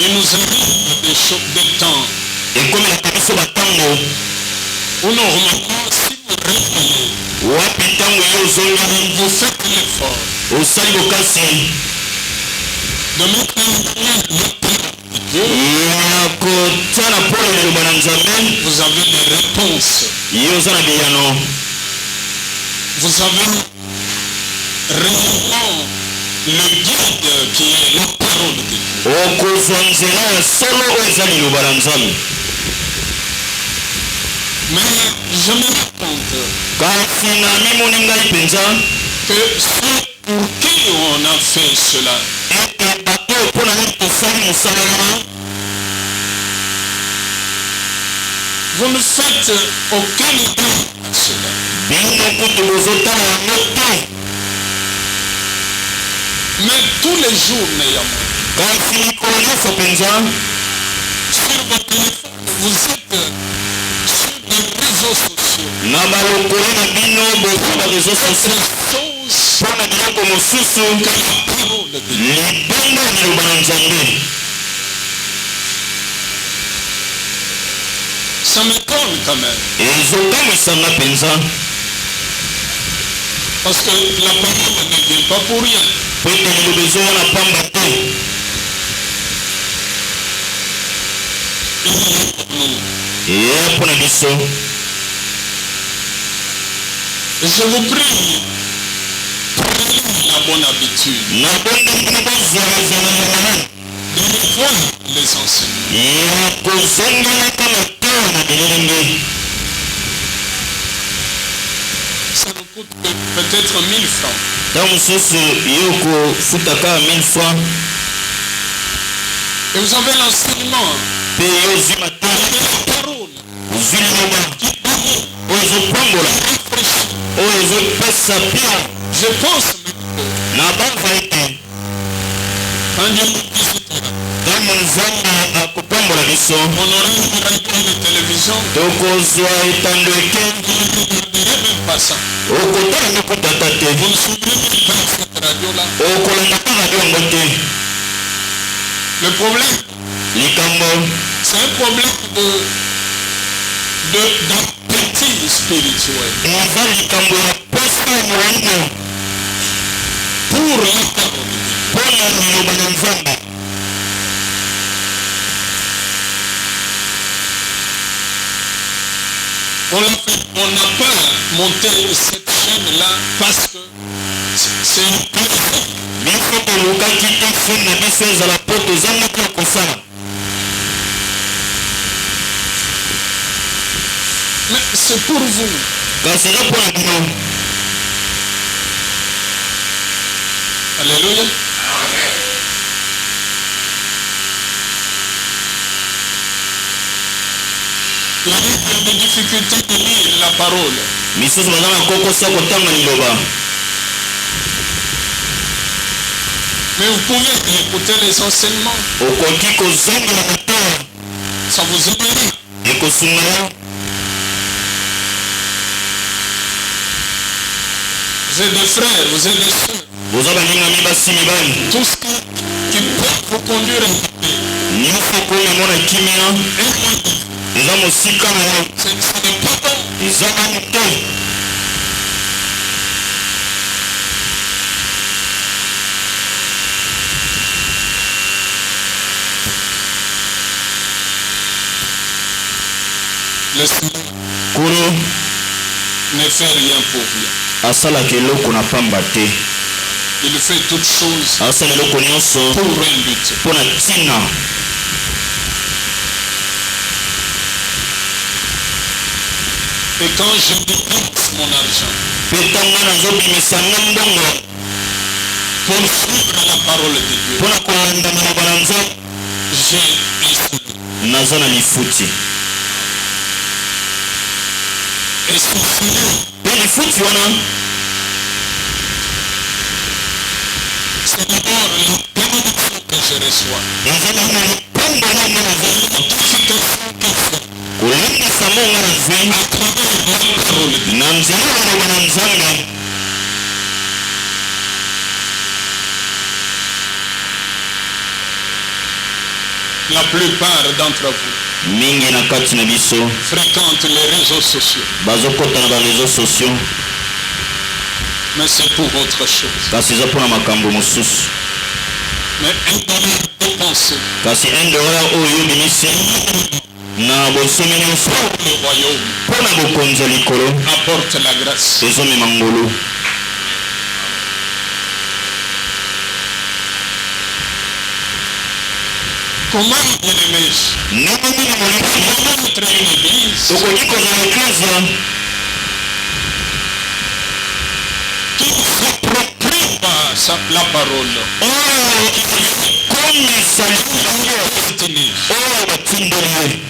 il nous arrive des temps et comme la commission batango où normalement si vous réveillez, wapi tango yozonga vous faites l'effort osali bokasi de mettre le Dieu, ya kotala pole liloba na Nzambe. vous avez des réponses, yoza na biyano, vous avez réellement le guide qui est la parole de Dieu. okozwa nzela ya solo oyo eza liloba na Nzambe. Mais je me rends compte kasi na mimoni ngai mpenza que ceux pour qui on a fait cela, ete bato mpona nini tosali mosala wana vous ne faites aucun idée à cela. bino kutu bozotala yango te. Mais tous les jours, néanmoins, kasi mikolo nyonso mpenza sur votre téléphone, vous êtes sur les réseaux sociaux. na balokolo na bino boza ba réseau social Chose mpona biloko mosusu que la parole de Dieu. libongo ya liloba na Nzambe. Ça m'étonne quand même. ezokamwisanga mpenza Parce que la parole ne vient pas pour rien. po ete liloba ezowana pamba te. Il est pour nous. eya mpona biso. Et je vous prie, prenez la bonne habitude nabondeli bozwazala de revoir les enseignements. ya kozongelaka matala na bilenge. Ça nous coûte peut-être 1000 francs. ntango mosusu yo kofutaka 1000 francs Et vous avez l'enseignement mpe yo ozwi matala de la parole ozwi liloba qui parle, oyo ezopambola réfléchit. oyo ezopesa pia Je pense même na bava ete que quand Dieu nous visitera, ntango Nzambe akopambola biso on aura une radio de télévision, tokozwa etando eke vous ne regarderez même pas ça. okotala mokutata te Vous ne suivrez même pas cette radio-là. okolandaka radio yango te. Le problème, likambo c'est un problème d'appétit spirituel eza likambo ya posa ya molingo pour la parole de Dieu. mpona liloba na Nzambe. On n'a pas monté cette chaîne-là parce que c'est une personne. biso tolukaki te fene na biso ezala po tozangaki ya kosala. Mais c'est pour vous. kasi eza mpona bino. Alléluia. Il y a des difficultés de lire la parole. misusu baza na kokosa kotanga liloba. Mais vous pouvez écouter les enseignements. okoki kozongela matala Ça vous aidera. ekosunga yo. Vous êtes des frères, vous êtes des sœurs. boza balingami basi mibali Tout ce qui peut vous conduire à quitter. nyonso koyo yango na kimia eza mosika na yo Ce n'est pas bon. eza nanu te. Le Seigneur kolo ne fait rien pour rien. asalaka eloko na pamba te. Il fait toutes choses asala eloko nyonso pour un but. mpo na ntina. Et quand je dépense mon argent mpe ntango nga nazobimisa nga mbongo pour suivre la parole de Dieu, mpo na kolanda maloba na Nzambe j'ai essayé. naza na lifuti. Et c'est mpe lifuti wana c'est d'abord la bénédiction que je reçois. eza nana lipambo na nga nazali L'edification qu'il fait kolendisa mo nga nazwi à travers la parole de Dieu. na nzela ya maloba na Nzambe. La plupart d'entre vous mingi na kati na biso fréquentent les réseaux sociaux. bazokota na bareseau sociaux Mais c'est pour autre chose. kasi eza mpona makambo mosusu. Mais $1 dépensé kasi $1 oyo obimisi na bosomi nyonso pour le royaume mpona bokonzi ya likolo apporte la grâce. ezomema ngolu. Comment, bien-aimés, ndenge nini molimo comment être une église tokoki kozala eklezia qui ne s'approprie pas la parole, oyo ekomisa lisango tenir, oyo batindeli ye.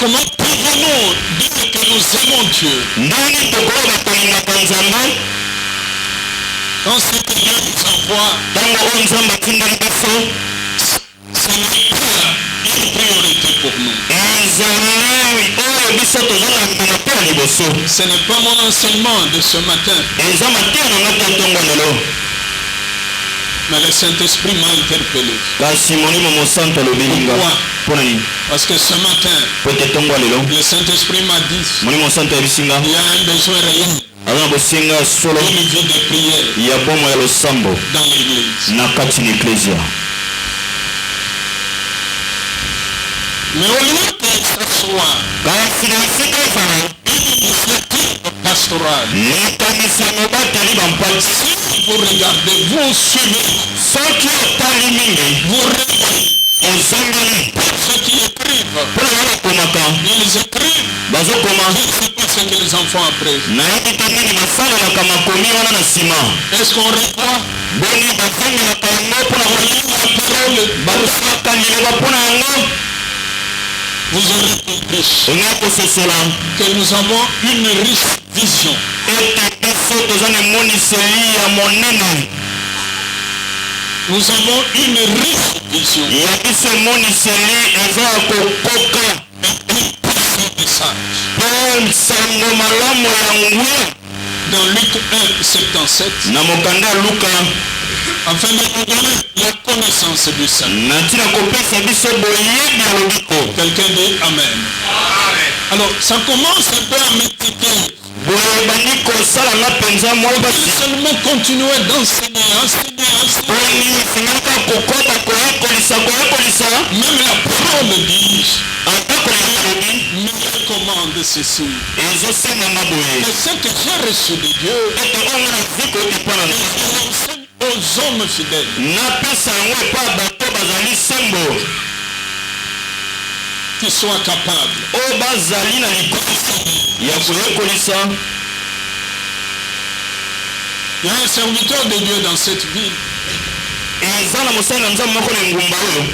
comment pouvons-nous dire que nous aimons Dieu ndenge tokoyoba tolingaka nzambe quand ce que Dieu nous envoie, ntango oyo nzambe atindeli biso ce n'est pas une priorité pour nous. ezali oyo biso tozolanda na te ya liboso. Ce n'est pas mon enseignement de ce matin, eza mateya na nga te ntongo lelo mais le Saint-Esprit m'a interpellé. kasi molimo mosantu alobelinga mpona nini Parce que ce matin, po ete ntongo lelo le Saint-Esprit m'a dit, molimo mosantu ayebisinga il y a un besoin réel aza na bosenga solo d'une vie de prière ya bomo ya losambo dans l'église. na kati na eklezia. Mais au lieu que ce soit kasi na esika ezala une initiative pastorale, likanisa mobateli bampati si vous regardez, vous suivez, soki otali mingi vous regardez, ozongeli ceux qui écrivent, mpona nga bakomaka ils écrivent, bazokoma je ne sais pas ce qu'ils en font après. nayebi te nini basalelaka makomi wana na nsima Est-ce qu'on revoit boni bazangelaka yango mpona kolinga parole basalaka liloba mpona yango vous aurez compris onga kososola que nous avons une riche vision. ete biso toza na emoniseli ya monene Nous avons une riche vision. ya biso emoniseli eza ya kokoka Un puissant message. mpe nsango malamu ya nguya Dans Luc 1, 77, na mokanda ya luka afin de nous donner la connaissance du salut. na ntina kopesa biso boyebi ya lobiko. Quelqu'un dit Amen. Alors, ça commence un peu à m'inquiéter. boye bandi kosala nga mpenza mwa basi Seulement continuer d'enseigner. poni esengaka kokota koyekolisa Même la parole dit, ata koyeba lobi me recommande ceci. ezosenganga boye Et ce que j'ai reçu de Dieu, ete onga nazwi koyoki mpona je l'enseigne aux hommes fidèles. napesa yango epa bato bazali sembo Qui soient capables oyo bazali na likonisi ya koyekolisa. Il y a un serviteur de Dieu dans cette ville. eza na mosali na nzambe moko na engumba oyo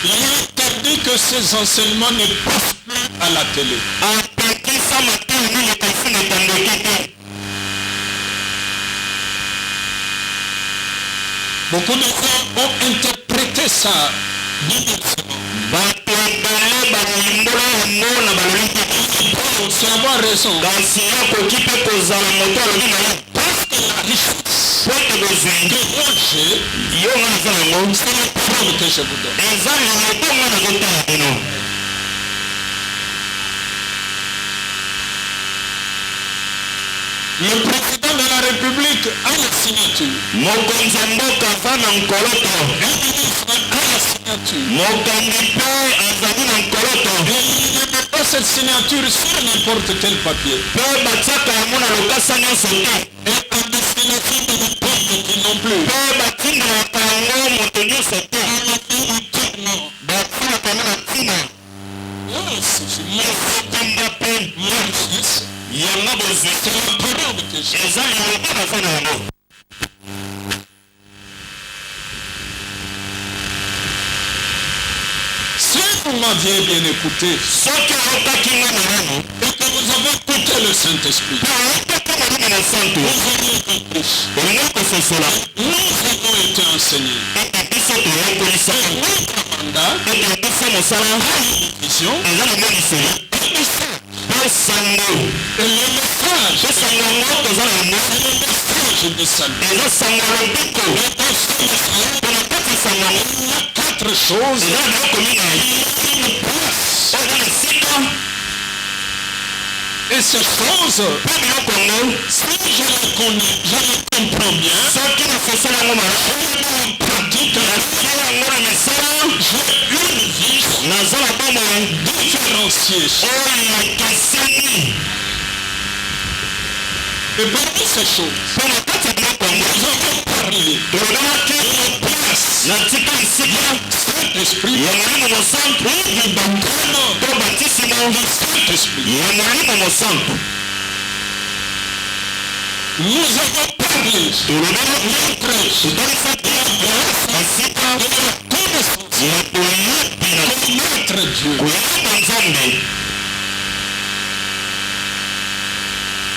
Il est interdit que ces enseignements ne passent plus à la télé. apekisa matoi nini ekofuna etandoki te. Beaucoup de gens ont interprété ça diversement. bato ebele balimbola yango na baloli te C'est avoir raison. kasi akoki mpe kozala moto alobi na ye Parce que la richesse po ete bozwi que moi j'ai, yo nga naza yango c'est la parole que je vous donne. eza lilobo nga nazotala bino. Le président de la République a la signature. mokonzi ya mboka aza na nkoloto Un ministre a la signature. mokambi mpe azali na nkoloto Et il ne met pas cette signature sur n'importe quel papier. mpe batiaka yango na lokasa nyonso te Et en destination de n'importe qui non plus. mpe batindelaka yango moto nyonso te batinaka yango na ntina mokotinda mpe yanga bozwi eza liloba baza na yango. Si vous m'aviez bien écouté soki oyokaki nga malamu et que vous avez écouté le Saint-Esprit, mpe oyokaki molimo na santu vous auriez compris. olingi kososola Nous avons été enseignés. ete biso toyekolisa Notre mandat, ete biso mosala vision, eza na moniseli message. mpe Et le message, c'est le message de salut. Et dans ce message, il y a 4 choses. Il y a une place. Et ces choses, si je les connais, je les comprends bien, je les mets en pratique, j'ai une vision différenciée. Et parmi ces choses, nous avons parlé de la place, Saint-Esprit, du baptême du Saint-Esprit. Nous avons parlé de la prêche, de la connaissance, connaître Dieu.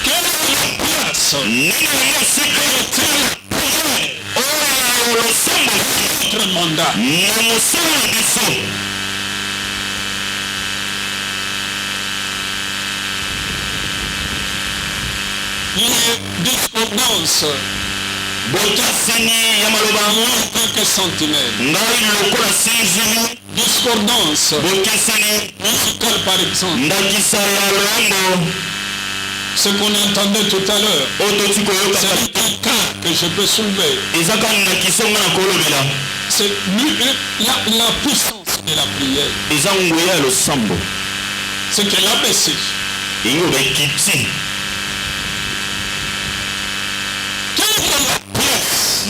Quelle est la place? Notre mandat. Les discordances moins que sentinelle. Discordance musicale par exemple. Ce qu'on entendait tout à l'heure, c'est un cas que je peux soulever. C'est la puissance de la prière. C'est qu'elle a baissé. Quelle est la place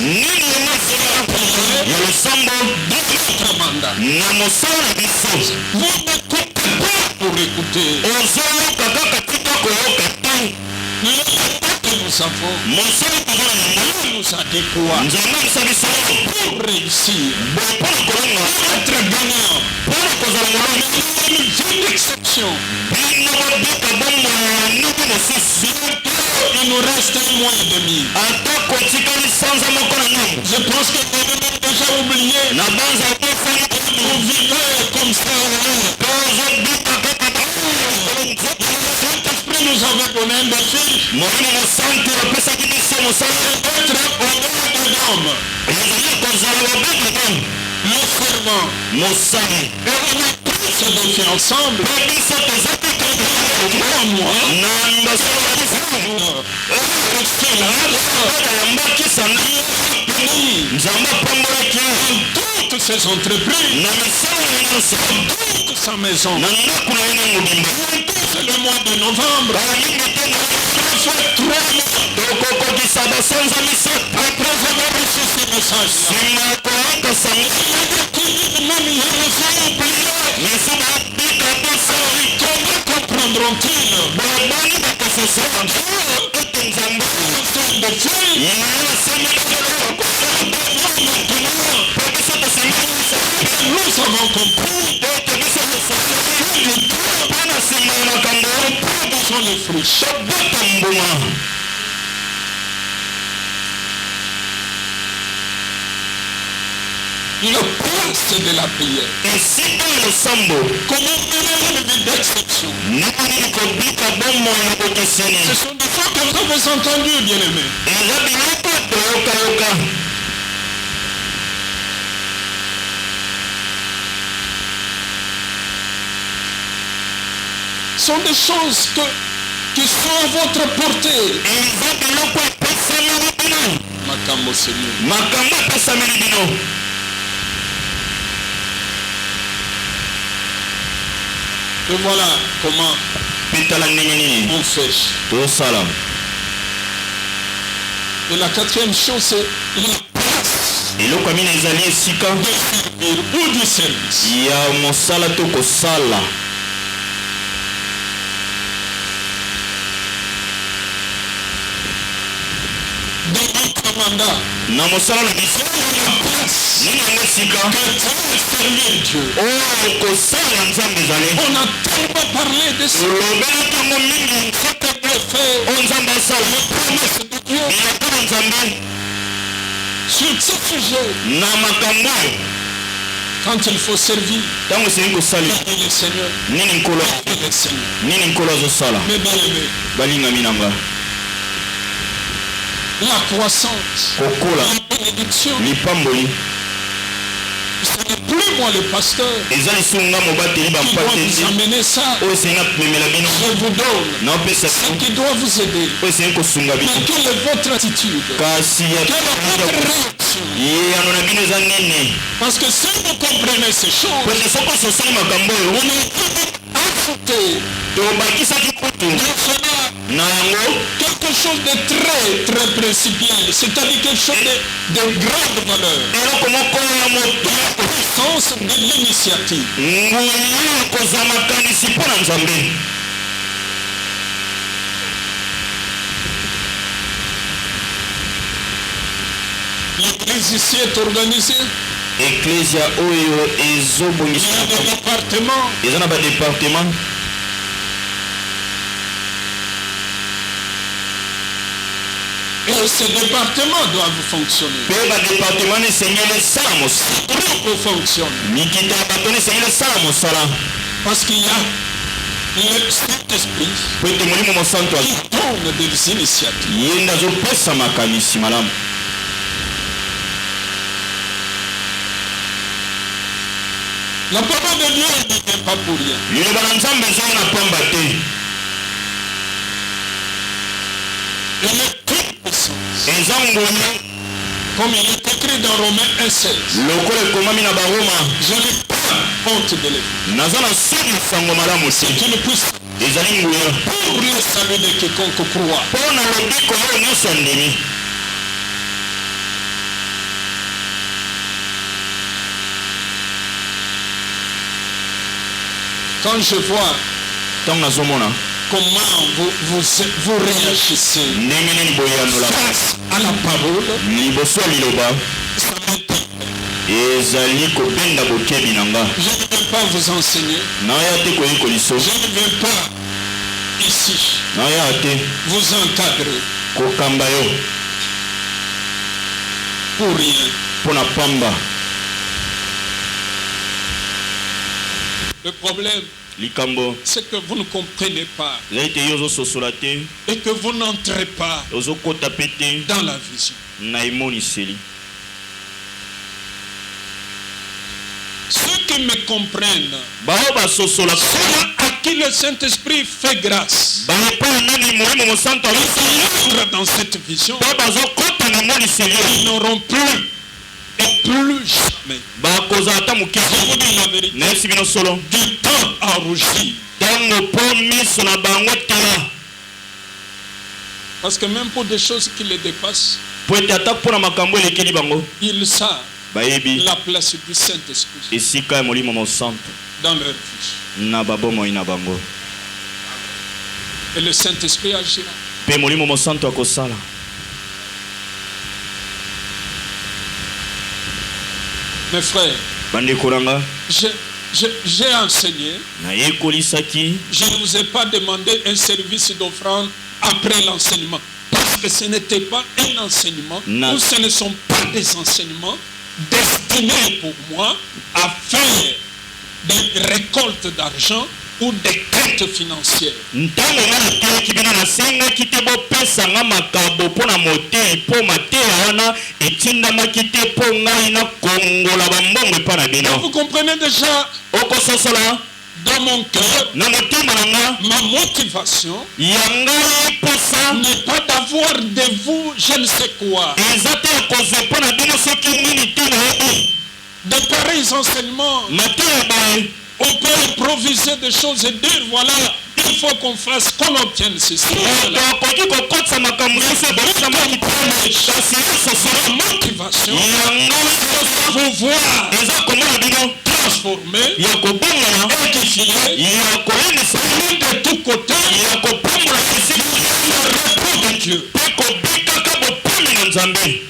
dans notre mandat? Vous n'écoutez pas pour écouter. Le mandat que nous avons, nous a dit quoi? Pour réussir, pour être gagnant, pour une vie d'exception. Il nous reste 1 mois et demi. Je pense que vous avez déjà oublié. Vous vivez comme ça. Saint-Esprit nous avait donné un défi. Être au nom de l'homme. Le servant. Et on a pris ce défi ensemble. Toutes ces entreprises, toute sa maison, c'est le mois de novembre. Fait 3 mois après avoir reçu ce message. Comment comprendront-ils nous avons compris sont les fruits. Le place de la prière. Comment mener une vie d'exception? Ce sont des fois que vous avez entendu, bien-aimés. Ce sont des choses qui sont à votre portée. Makambo Seigneur. Et voilà comment on fait. Et la 4e chose, c'est la place de servir ou du service. Dans notre mandat, servir Dieu. On a tellement parlé de ce que fait les promesses de Dieu sur ce sujet. Quand il faut servir, ntango esengeli kosalela il est Seigneur. nini nkolo Il est Seigneur. nini nkolo azosala Mes bien-aimés, balingami na nga la croissance, kokola la bénédiction, lipamboli ce n'est plus moi le pasteur eza lisusu nga mobateli qui doit bampatesi vous amener ça. oyo esengi komemela bino Je vous donne naopesa ce qui doit vous aider. oyo esengi kosunga bino Mais quelle est votre attitude? kasi Quelle est votre réaction? yano na bino eza nini Parce que si vous comprenez ces choses, pete soki ososoli makambo oyo on est ajouté tobakisaki kutu dans cela na yango quelque chose de très très principiel, c'est-à-dire quelque chose de grande valeur. eloko moko ya moto Sens de l'initiative. nguya ya kozwa makanisi mpo na nzambe L'église ici est organisée. eklesia oyo Il y ezobongisa a des départements. eza na badepartement Et ces départements doivent fonctionner. mpe badepartement esengeli esala mosala Groupe fonctionne. mikita ya bato esengeli esala mosala Parce qu'il y a le Saint-Esprit po ete molimo mosantu qui donne des initiatives. ye nde azopesa makanisi malamu La parole de Dieu ne vient pas pour rien. liloba na nzambe ezali na pamba te Elle est toute puissance. eza ngolu Comme il est écrit dans Romains 1,16. lokola ekomami na baroma Je n'ai pas honte de l'Évangile. naza na soni sango malamu te C'est une puissance ezali nguya pour le salut de quiconque croit. mpo na lobiko oyo nyonso andimi Quand je vois ntango nazomona comment vous réagissez ndenge nini boyanola face à la parole, liboso ya liloba ça m'étonne. ezali kobenda bokebi na nga Je ne vais pas vous enseigner. naya te koyekoliso Je ne vais pas ici naya te vous encadrer kokamba yo pour rien. mpo na pamba Le problème, likambo c'est que vous ne comprenez pas ezali te yo ozososola te et que vous n'entrez pas ozokota pe te dans la vision. na emoniseli Ceux qui me comprennent, bao basosola ceux à qui le Saint-Esprit fait grâce, baepai nani molimo mosantu ils entrent dans cette vision, mpo bazokota na emoniseli ils n'auront plus et plus jamais, bakozala ata je mokili vous dis la vérité, nayebisi bino solo du temps à rougir. ntango mpo miso na bango tala Parce que même pour des choses qui les dépassent, po ete ata mpo na makambo elekeli bango ils savent bayebi la place du Saint-Esprit esika ya molimo mosantu dans leur vie. na babomoi na bango Et le Saint-Esprit agira. mpe molimo mosantu akosala Mes frères, bandeko na nga j'ai enseigné. nayekolisaki Je ne vous ai pas demandé un service d'offrande après l'enseignement. Parce que ce n'était pas un enseignement, Non. ou ce ne sont pas des enseignements destinés pour moi à faire des récoltes d'argent ou des quêtes financières. ntango nga natelaki bino nasengaki te bopesanga makambo mpo na motei mpo mateya wana etindamaki te mpo ngai nakongola bambongo epa na bino Vous comprenez déjà okososola dans mon cœur, na motema na nga ma motivation ya ngai eposa n'est pas d'avoir de vous je ne sais quoi. eza te ya kozwa mpo na bino soki nini te nayebi De pareils enseignements, mateya baye on peut improviser des choses et dire voilà, il faut qu'on fasse, qu'on obtienne ceci. moto akoki kokotisa makambo nyonso ebonisamaki kasi yososola La motivation, ya ngai eposa vous voir eza komona bino transformé, ya kobongana édifié, ya koyebisa de tous côtés, ya kopambola esika le repos de Dieu. mpe kobikaka bopami na nzambe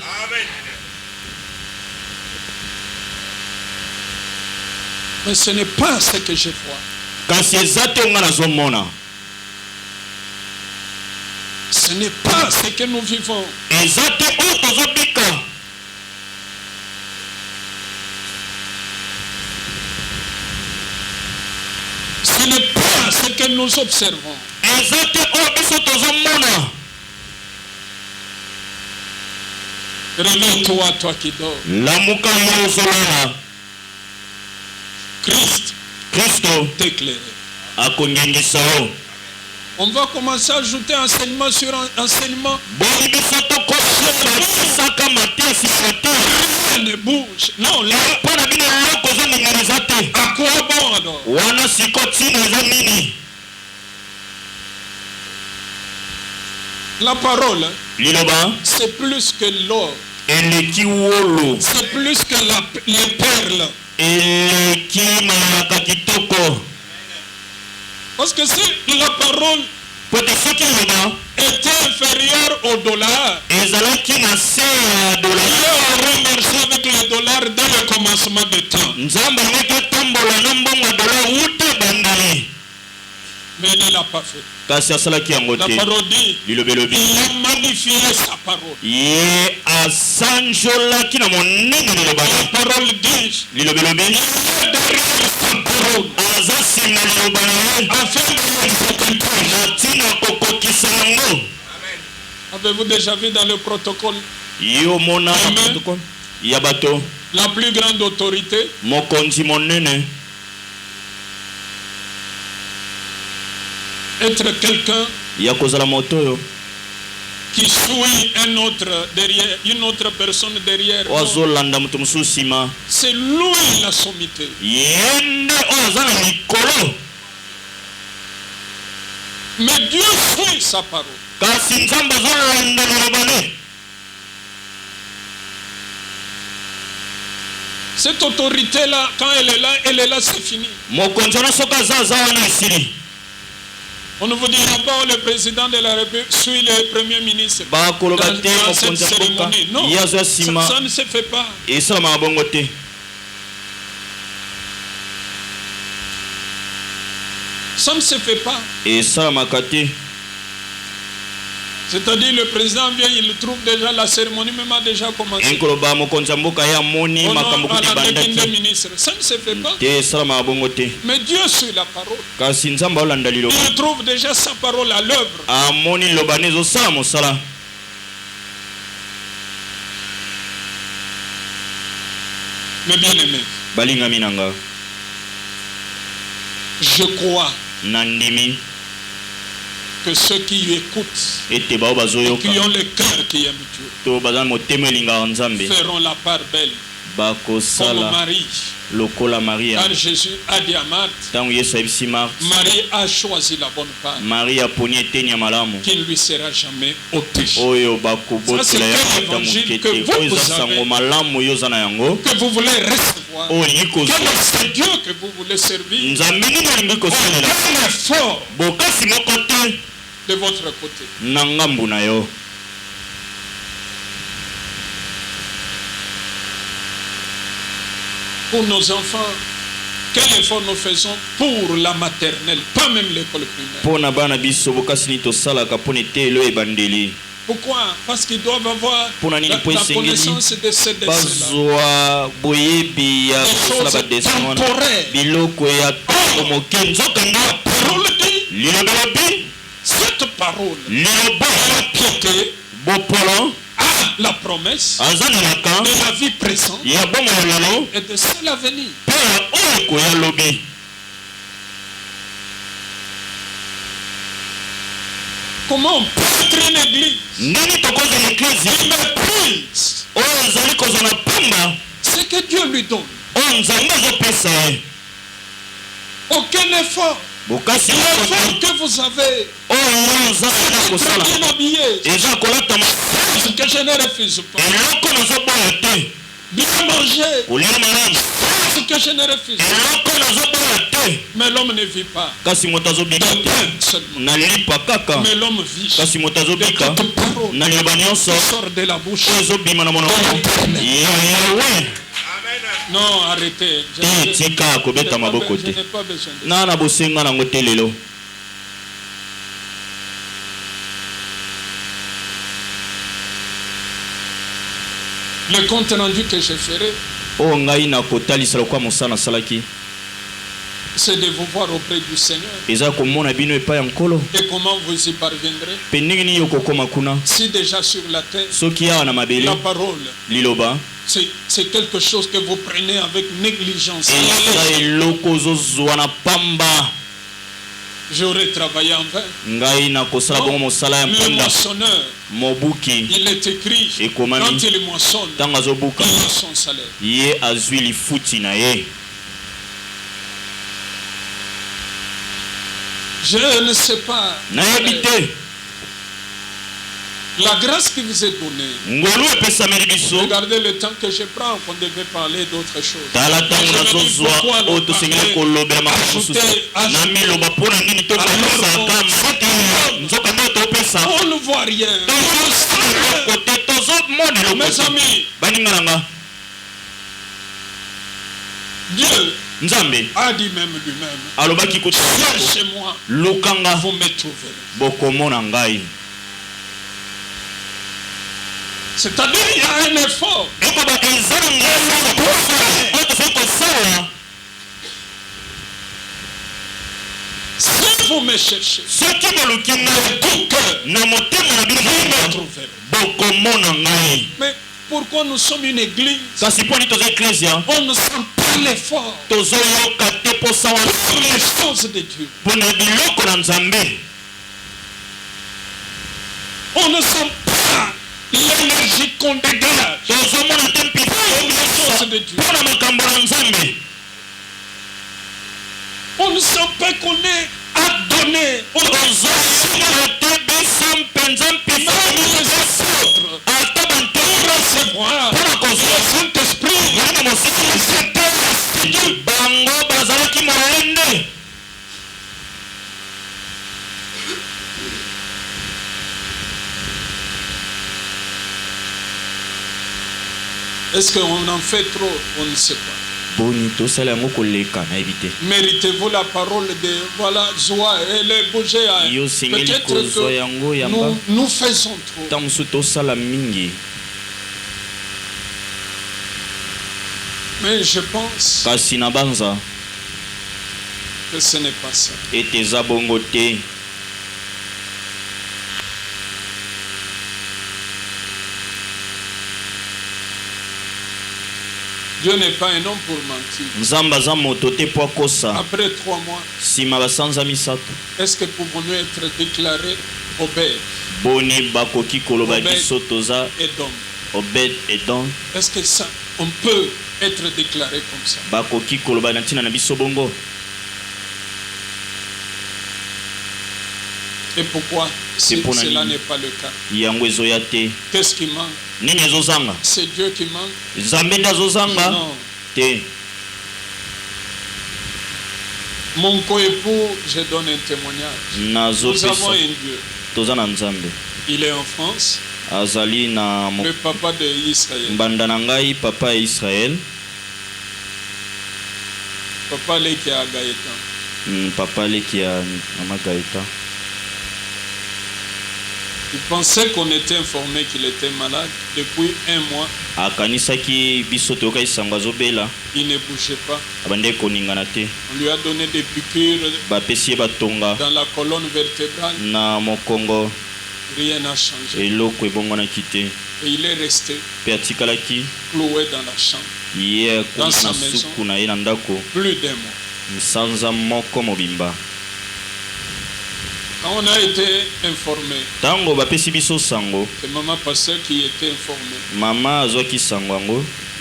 Mais ce n'est pas ce que je vois. kasi eza te nga nazomona Ce n'est pas ce que nous vivons. eza te oyo tozobika que nous observons. Réveille-toi, toi qui dors. Christ t'éclaire. On va commencer à ajouter enseignement sur enseignement. Rien ne bouge. Non, là. À quoi bon alors? La parole, c'est plus que l'or. C'est plus que les perles. Parce que si la parole était inférieure au dollar, il aurait marché avec le dollar dès le commencement du temps. Mais il ne l'a pas fait. La parole dit, il a magnifié sa parole. La parole dit, il est derrière sa parole. Avez-vous déjà vu dans le protocole la plus grande autorité? Être quelqu'un qui suit un autre derrière, une autre personne derrière. C'est lui la sommité. Mais Dieu suit sa parole. Cette autorité-là, quand elle est là, c'est fini. On ne vous dira pas le président de la République suit le premier ministre dans cette cérémonie. Non, ça ne se fait pas. Ça ne se fait pas. C'est-à-dire le président vient, il trouve déjà la cérémonie même a déjà commencé. On a la ministre. Ça ne se fait pas. Mais Dieu suit la parole. Il trouve déjà sa parole à l'œuvre. Mais bien aimé, je crois que ceux qui écoutent et qui ont le cœur qui aime Dieu feront la part belle comme Marie. Car Jésus a dit à Marthe, Marie a choisi la bonne part qui ne lui sera jamais ôtée. Ça c'est quel évangile que vous voulez recevoir. Quel est Dieu que vous voulez servir. Quel effort de votre côté. Pour nos enfants, quel effort nous faisons pour la maternelle, pas même l'école primaire. Pourquoi? Parce qu'ils doivent avoir la connaissance de ces décès-là. Des choses temporaires. Cette parole, la piété, la promesse de la vie présente et de celle à venir. Comment on peut être une église qui méprise ce que Dieu lui donne? Aucun effort. L'effort que vous avez, très bien habillé, ce que je ne refuse pas. Bien manger, ce que je ne refuse pas. Mais l'homme ne vit pas de pain seulement. Mais l'homme vit de toute parole qui sort de la bouche. Non, arrêtez. Je n'ai pas besoin de ça. Le compte rendu que je ferai, C'est de vous voir auprès du Seigneur. Et comment vous y parviendrez? Si déjà sur la terre, la parole, c'est quelque chose que vous prenez avec négligence. J'aurais travaillé en vain. Le moissonneur, il est écrit, quand il moissonne, il a son salaire. Je ne sais pas. La grâce qui vous est donnée. Regardez le temps que je prends, qu'on devait parler d'autre chose. On ne voit rien. Mes amis, Dieu a dit même lui-même, cherchez-moi, vous me trouverez. C'est-à-dire il y a un effort. Si vous me cherchez, de tout cœur, vous me trouverez. Mais pourquoi nous sommes une église? On ne sent pas l'effort pour les choses de Dieu. On ne sent pas l'énergie qu'on dégage pour les choses de Dieu. On ne sent pas qu'on est à donner aux autres. Recevoir le Saint-Esprit. Est-ce qu'on en fait trop? On ne sait pas. Méritez-vous la parole de voilà, joie et les bouger? Peut-être que nous faisons trop. Mais je pense que ce n'est pas ça. Dieu n'est pas un homme pour mentir. Après 3 mois, est-ce que pouvons-nous être déclarés Obed? Obed Edom. Est-ce que ça, on peut être déclaré comme ça? Et pourquoi cela n'est pas le cas? Qu'est-ce qui manque? C'est Dieu qui manque? Non. Mon coépoux, je donne un témoignage. Nous avons un Dieu. Il est en France. Le papa d'Israël. Papa Israël. Papa Leki à Gaëtan. Papa Leki à Gaëtan. Il pensait qu'on était informé qu'il était malade depuis 1 mois. Il ne bougeait pas. On lui a donné des piqûres dans la colonne vertébrale. Rien n'a changé. Et il est resté cloué dans la chambre, dans sa maison, plus d'1 mois. Quand on a été informé, c'est maman pasteur qui était informé.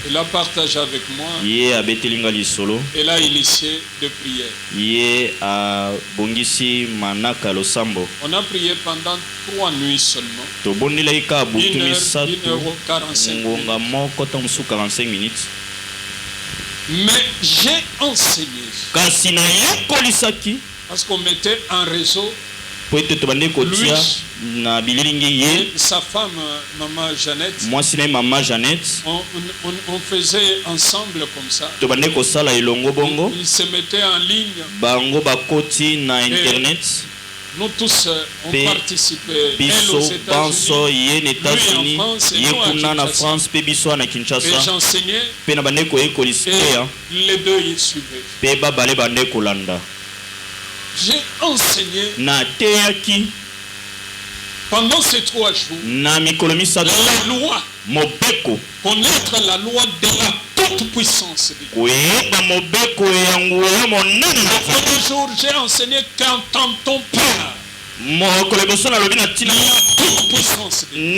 Il a partagé avec moi. Il a initié de prières. On a prié pendant 3 nuits seulement. 1h45 minutes. Mais j'ai enseigné. Parce qu'on mettait en réseau lui, sa femme, maman Jeannette, on faisait ensemble comme ça. Ils se mettaient en ligne. Nous tous on participé elle aux États-Unis, lui en France et nous à France, et j'enseignais et les deux y suivaient. J'ai enseigné pendant ces 3 jours la loi, connaître la loi de la toute puissance de Dieu. Le premier jour, j'ai enseigné qu'entend-on pas la toute puissance de Dieu.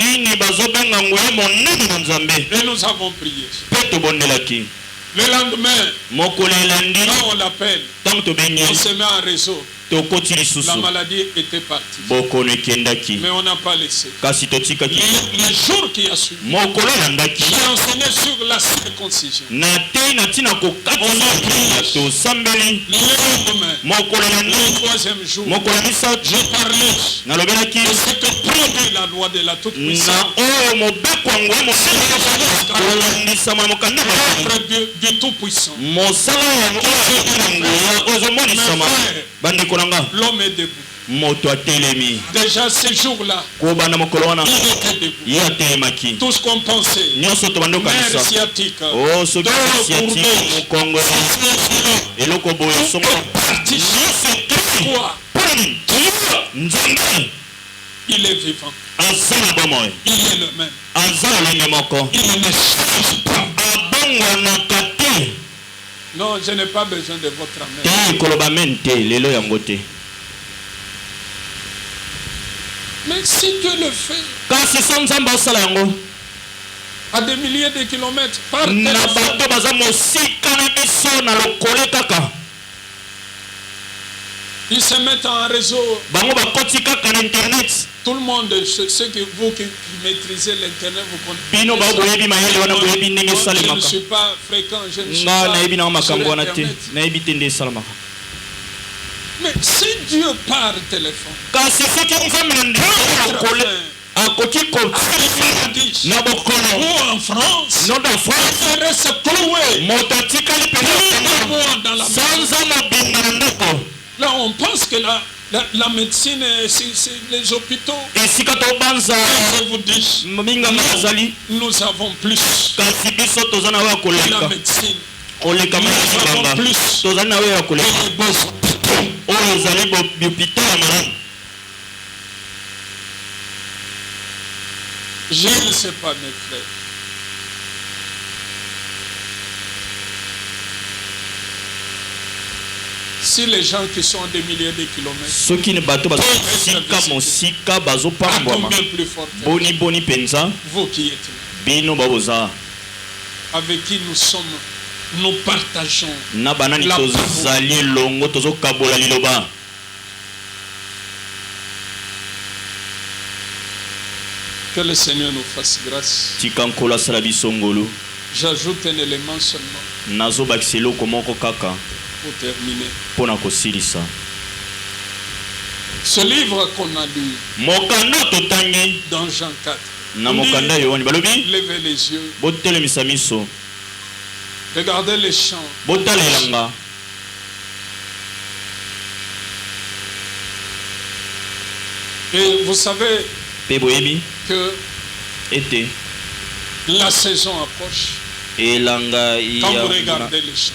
Et nous avons prié. Le lendemain, quand on l'appelle, on se met en réseau. La maladie était partie. Mais on n'a pas laissé. Les jours qui a suivi, j'ai enseigné sur la circoncision. On a prié. Le lendemain, le 3e jour, j'ai parlé de ce que produit la loi de la toute-puissance. Du tout-puissant. L'homme est debout. Déjà ce jour-là, il était debout. Tout ce qu'on pensait, nerf sciatique, il est vivant. Il est le même. Il ne change pas. Non, je n'ai pas besoin de votre amen. Mais si Dieu le fait à des milliers de kilomètres par téléphone, ils se mettent en réseau. Tout le monde, ceux que vous qui maîtrisez l'internet, vous connaissez. Je ne suis pas fréquent, je ne suis pas sur internet. Mais si Dieu par téléphone, ou en France, il reste cloué dans la maison. Là, on pense que la médecine, c'est les hôpitaux. Et je vous dis, nous avons plus que la médecine. Nous avons plus que les beaux hôpitaux. Je ne sais pas, mes frères. Si les gens qui sont à des milliers de kilomètres, à combien plus fort vous qui êtes là, avec qui nous sommes, nous partageons la parole. Que le Seigneur nous fasse grâce. J'ajoute un élément seulement pour terminer. Ce livre qu'on a lu dans Jean 4, levez les yeux, regardez les champs. Et vous savez que la saison approche. Quand vous regardez les champs,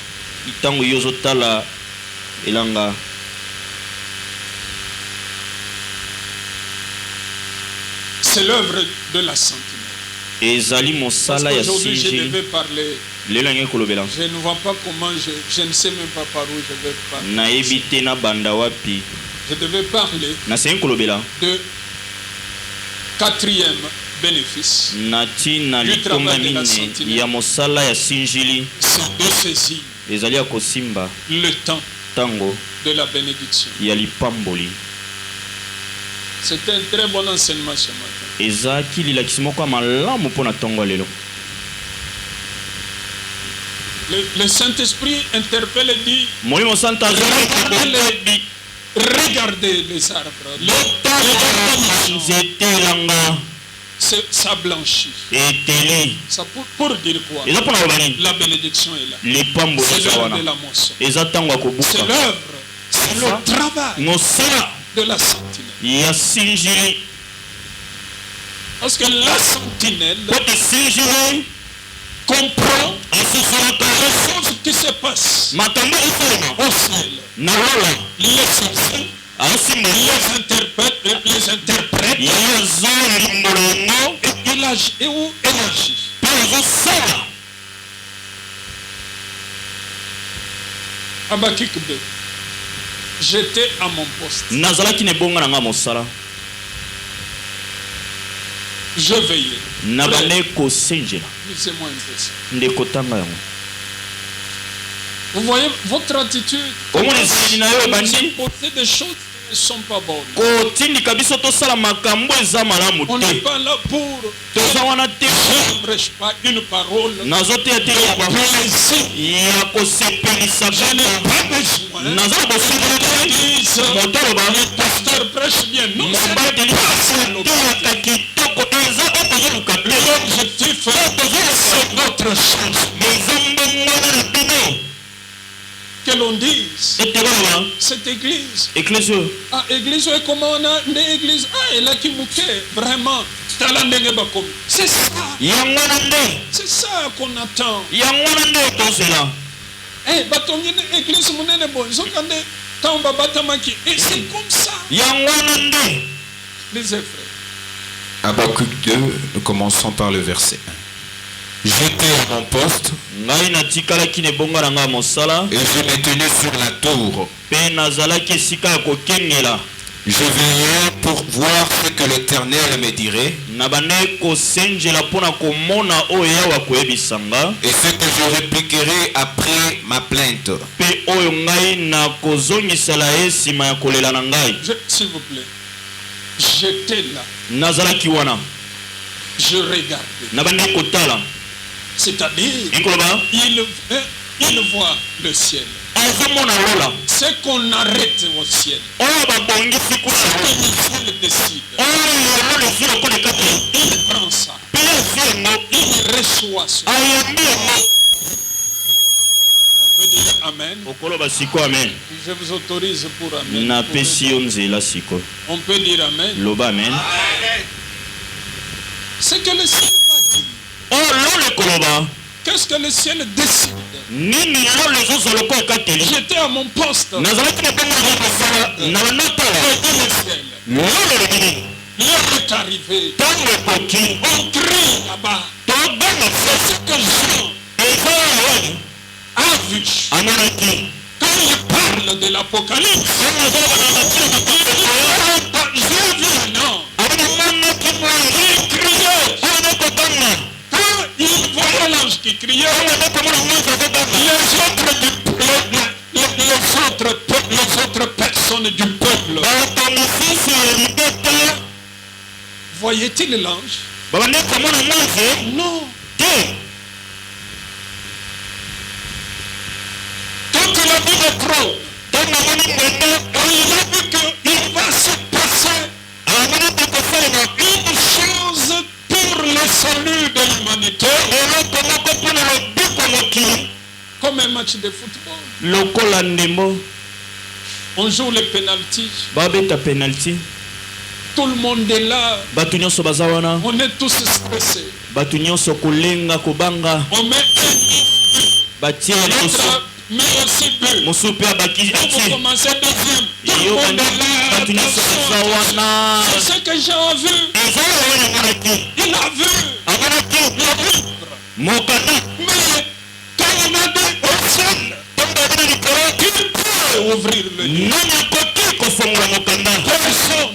c'est l'œuvre de la sentinelle. Parce qu'aujourd'hui, je devais parler. Je ne vois pas comment, je ne sais même pas par où je vais parler. Je devais parler de 4e bénéfice du travail de la sentinelle. C'est de saisir le temps de la bénédiction. C'est un très bon enseignement ce matin. Le Saint-Esprit interpelle et dit, regardez les arbres. Ça blanchit. Ça pour dire quoi? La bénédiction est là. C'est l'heure de la moisson. C'est l'œuvre, c'est le travail de la sentinelle. Parce que la sentinelle comprend les choses qui se passent au ciel. Les sorciers, les interprètes, et où elle agit. Habakkuk 2. J'étais à mon poste. Je veillais. Lisez-moi un peu ça. Vous voyez votre attitude. Vous posez des choses qui ne sont pas bonnes. On n'est pas là pour. Je ne prêche pas une parole. Je n'ai pas besoin. Le pasteur prêche bien. Non, l'objectif, c'est notre chance. Que l'on dise cette église. Ah, église, comment on a une église? Ah, elle a qui mouquet, vraiment. C'est ça. C'est ça qu'on attend. Eh, église, et c'est comme ça. Les frères. Habakkuk 2, nous commençons par le verset 1. J'étais à mon poste et je me tenais sur la tour. Je veillais pour voir ce que l'Éternel me dirait et ce que je répliquerai après ma plainte. S'il vous plaît, j'étais là. Je regardais. C'est-à-dire, il voit le ciel. C'est qu'on arrête au ciel. C'est que le ciel décide. Il prend ça. Il reçoit ça. On peut dire Amen. Je vous autorise pour Amen. On peut dire Amen. C'est que le ciel va dire. Qu'est-ce que le ciel décide? J'étais à mon poste. L'heure est arrivée. On crie là-bas. C'est ce que Jean a vu. Quand il parle de l'Apocalypse, j'ai vu un homme. Il criait. Il voyait l'ange qui criait. Les autres personnes du peuple. Voyait-il l'ange? Non. Quand il a vu le trône, il a vu qu'il va se passer une chose pour le salut de l'humanité. Comme un match de football. On joue les pénaltys. Tout le monde est là. On est tous stressés. On met mais aussi but. On va commencer deuxième. Tout le monde est là. C'est ce que j'ai vu. Il a vu. Mais quand on a dit au ciel, qui peut ouvrir le livre? Personne.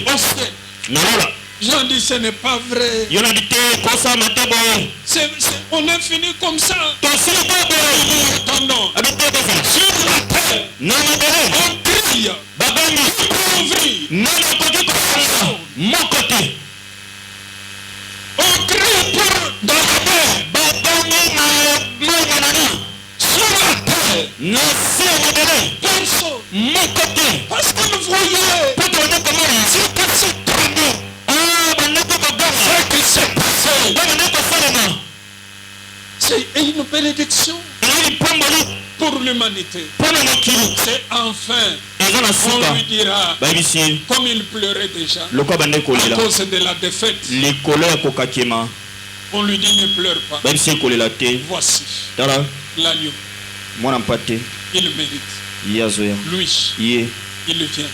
Au ciel. Jean dit ce n'est pas vrai. On est fini comme ça. Attendons. Sur la terre, on crie. On crie pour dans la mer. Sur la terre, personne. Parce que vous voyez, c'est que c'est connu. Ce qui s'est passé, c'est une bénédiction pour l'humanité. C'est enfin on lui dira, comme il pleurait déjà à cause de la défaite, on lui dit ne pleure pas. Voici l'agneau. Il mérite. Lui, il vient.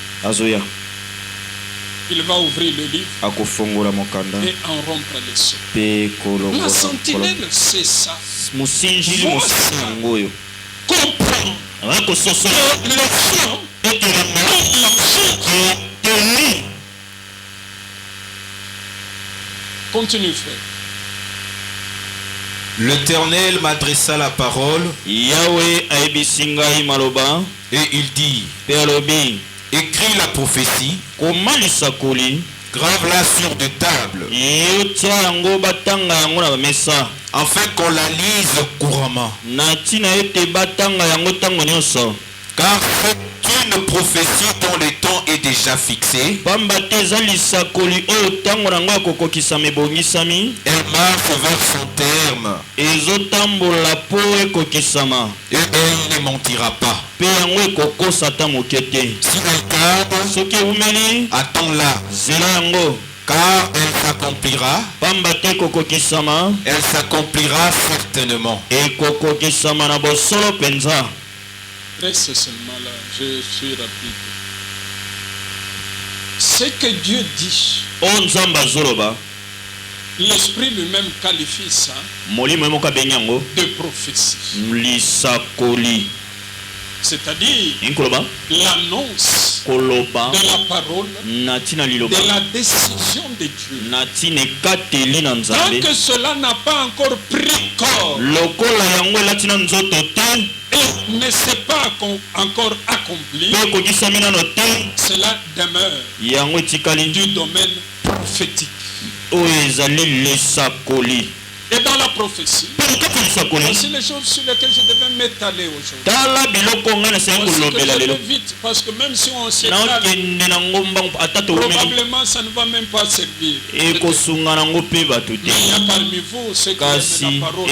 Il va ouvrir le livre et en rompre les sceaux. La sentinelle, c'est ça. Comprends que le sang est la Continue, frère. L'Éternel m'adressa la parole Yahweh aibisingai maloba et il dit, écris la prophétie, grave-la sur de tables, afin qu'on la lise couramment. Car c'est une prophétie dont le temps est déjà fixé. Elle marche vers son terme. Et elle ne mentira pas. Si elle tarde, attends-la. Car elle s'accomplira. Elle s'accomplira certainement. Reste seulement là, je suis rapide. Ce que Dieu dit, l'Esprit lui-même qualifie ça de prophétie. C'est-à-dire l'annonce de la parole, de la décision de Dieu. Tant que cela n'a pas encore pris corps et ne s'est pas encore accompli, cela demeure du domaine prophétique. Et dans la prophétie, voici les choses sur lesquelles je devais m'étaler aujourd'hui. Je vais vite, parce que même si on s'étale, probablement ça ne va même pas servir. Mais il y a parmi vous ceux qui aiment la parole,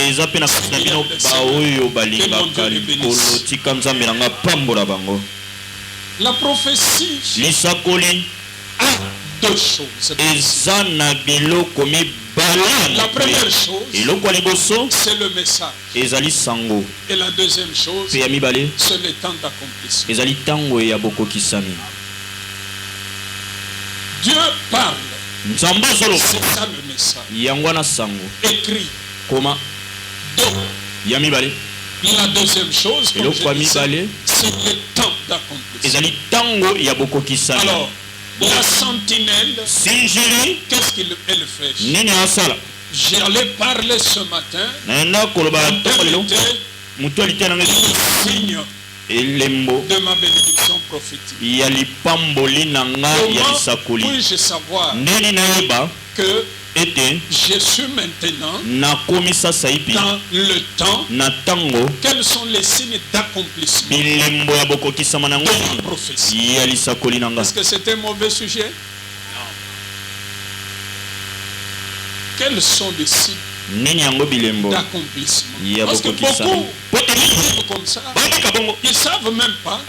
la prophétie a deux choses. La première chose, c'est le message. Et la deuxième chose, c'est le temps d'accomplissement. Dieu parle. C'est ça le message. Écrit. Donc, la deuxième chose, comme je disais, c'est le temps d'accomplissement. Alors, la sentinelle, qu'est-ce qu'elle fait? J'allais parler ce matin le signe de ma bénédiction prophétique. Comment puis-je savoir que je suis maintenant dans le temps? Quels sont les signes d'accomplissement de la prophétie? Est-ce que c'est un mauvais sujet? Non. Quels sont les signes d'accomplissement? Parce que beaucoup vivent comme ça, ils ne savent même pas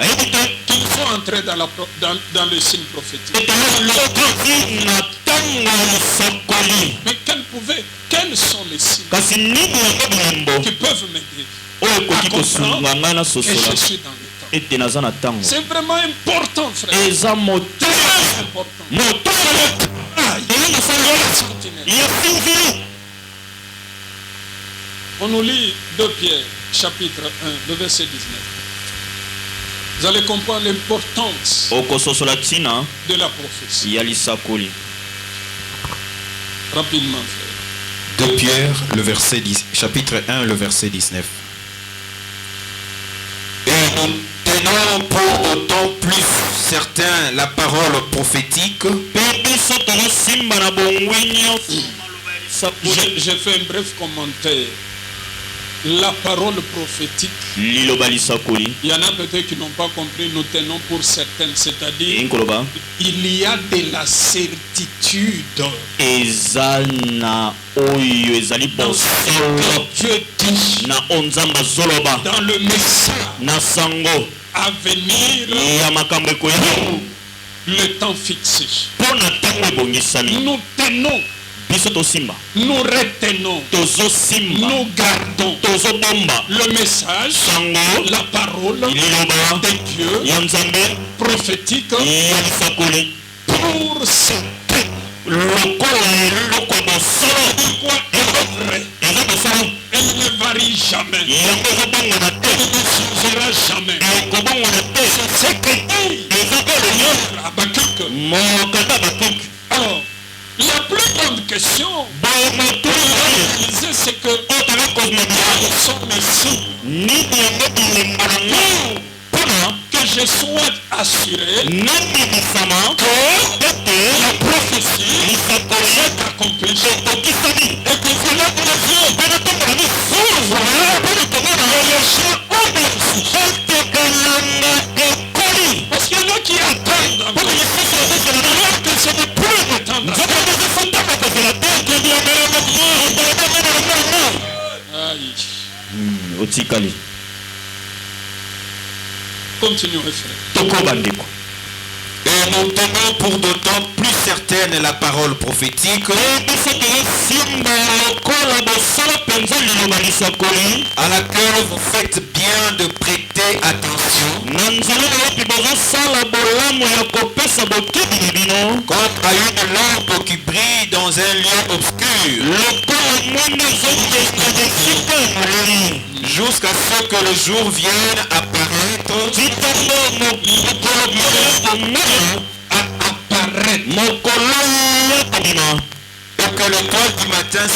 qu'il faut entrer dans le signe prophétique. Mais quels sont les signes qui peuvent m'aider à comprendre que je suis dans le temps? C'est vraiment important, frère. Très important. On nous lit 2 Pierre, chapitre 1, le verset 19. Vous allez comprendre l'importance de la prophétie. Rapidement, frère. 2 Pierre, chapitre 1, le verset 19. Et nous tenons pour d'autant plus certain la parole prophétique. Je fais un bref commentaire. La parole prophétique, il y en a peut-être qui n'ont pas compris, nous tenons pour certaines, c'est-à-dire il y a de la certitude dans ce que Dieu dit, dans le message à venir, le temps fixé. Nous tenons, nous retenons, nous gardons le message, la parole de Dieu prophétique pour ce temps. Elle ne varie jamais. Elle ne changera jamais. C'est ce que dit Habakkuk. Alors, la plus grande question c'est que nous sommes ici que je sois assuré que la prophétie est accomplie et que voilà que les yeux s'ouvrent et les gens obéissent. Parce qu'il y en a qui attendent encore. Alors que ce n'est plus le temps d'attendre. Continuons, frère. Et nous tenons pour d'autant plus certaine la parole prophétique à laquelle vous faites bien de prêter attention contre à une lampe qui brille dans un lieu obscur jusqu'à ce que le jour vienne apparaître et que l'étoile du matin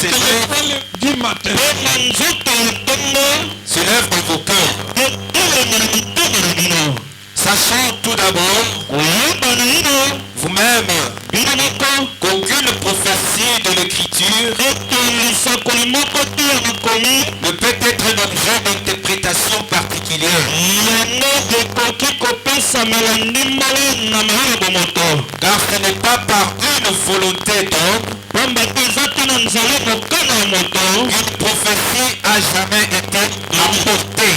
s'élève dans vos cœurs. Sachant tout d'abord vous-même qu'aucune prophétie de l'écriture ne peut être l'objet d'interprétation particulière. Car ce n'est pas par une volonté d'homme qu'une prophétie a jamais été apportée.